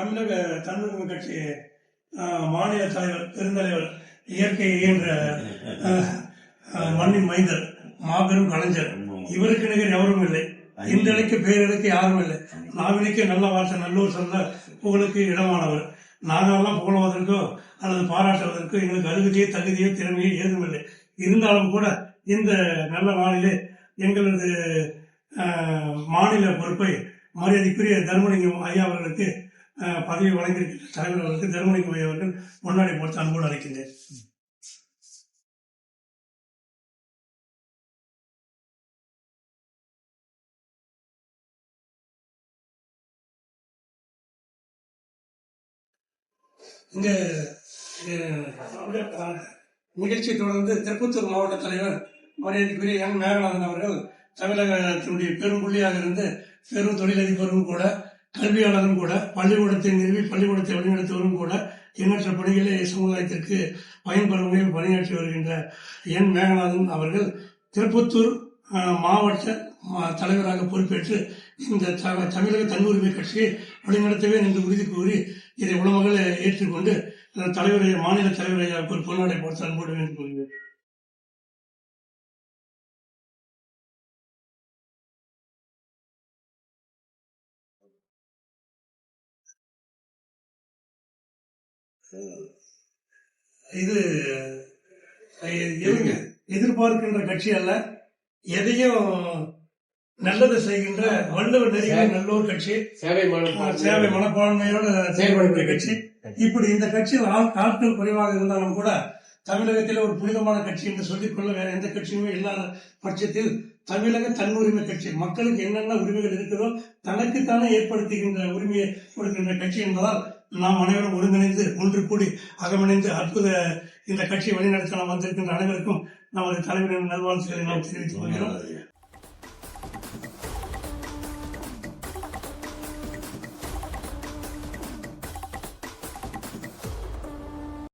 தமிழக தன்னுரிமை கட்சி மாநில தலைவர் பெருந்தலைவர் இயற்கை என்ற மண்ணின் மைந்தர் மாபெரும் கலைஞர். இவருக்கு நிகர் எவரும் இல்லை. இன்றழைக்கு பேரழைக்கு யாரும் இல்லை. நாவினைக்கு நல்ல வார்த்தை நல்லூர் சொல்ல புகழுக்கு இடமானவர். நாங்களெல்லாம் புகழ்வதற்கோ அல்லது பாராட்டுவதற்கோ எங்களுக்கு அருகதையோ தகுதியோ திறமையோ ஏதும் இல்லை. இருந்தாலும் கூட இந்த நல்ல நாளிலே எங்களது மாநில பொறுப்பை மரியாதைக்குரிய தர்மலிங்கம் ஐயா அவர்களுக்கு பதவி வழங்கியிருக்கிற தலைவர் அவர்களுக்கு தர்மலிங்கம் ஐயா அவர்கள் முன்னாடி போட்டு அன்போடு அழைக்கின்றேன். இந்த நிகழ்ச்சியை தொடர்ந்து திருப்பத்தூர் மாவட்ட தலைவர் மரியாதைக்குரிய என் மேகநாதன் அவர்கள் தமிழகத்தினுடைய பெரும் புள்ளியாக இருந்து பெரும் தொழிலதிபரும் கூட கல்வியாளரும் கூட பள்ளிக்கூடத்தை நிறுவி பள்ளிக்கூடத்தை வழிநடத்துவரும் கூட எண்ணற்ற பணிகளை சமுதாயத்திற்கு பயன்பெறும் வகையில் பணியாற்றி வருகின்ற என் மேகநாதன் அவர்கள் திருப்பத்தூர் மாவட்ட தலைவராக பொறுப்பேற்று இந்த தமிழக தன்னுரிமை கட்சியை வழிநடத்தவே என்று உறுதி கூறி இதை உலமகள் ஏற்றுக்கொண்டு தலைவரை மாநில தலைவரை ஒரு பொன்னாடை போட்டு அன்போடு வேண்டிக் கொள்கிறேன். இது எதிர்பார்க்கின்ற கட்சி அல்ல, எதையும் நல்லது செய்கின்ற வள்ளுவர் நெறிகள் நல்லோர் கட்சி, சேவை மனப்பான்மையோடு செயல்படுகிற கட்சி. இப்படி இந்த கட்சியில் ஆட்கள் குறைவாக இருந்தாலும் கூட தமிழகத்தில் ஒரு புனிதமான கட்சி என்று சொல்லிக்கொள்ள வேற எந்த கட்சியுமே இல்லாத பட்சத்தில் தமிழக தன்னுரிமை கட்சி, மக்களுக்கு என்னென்ன உரிமைகள் இருக்கிறதோ தனக்குத்தானே ஏற்படுத்துகின்ற உரிமையை கொடுக்கின்ற கட்சி என்பதால் நாம் அனைவரும் ஒருங்கிணைந்து ஒன்று கூடி அகமணிந்து அற்புத இந்த கட்சியை வழிநடத்த நாம் வந்திருக்கின்ற அனைவருக்கும் நமது தலைவரின் நல்வாழ்த்துக்களை நாம் தெரிவித்துக் கொள்கிறோம்.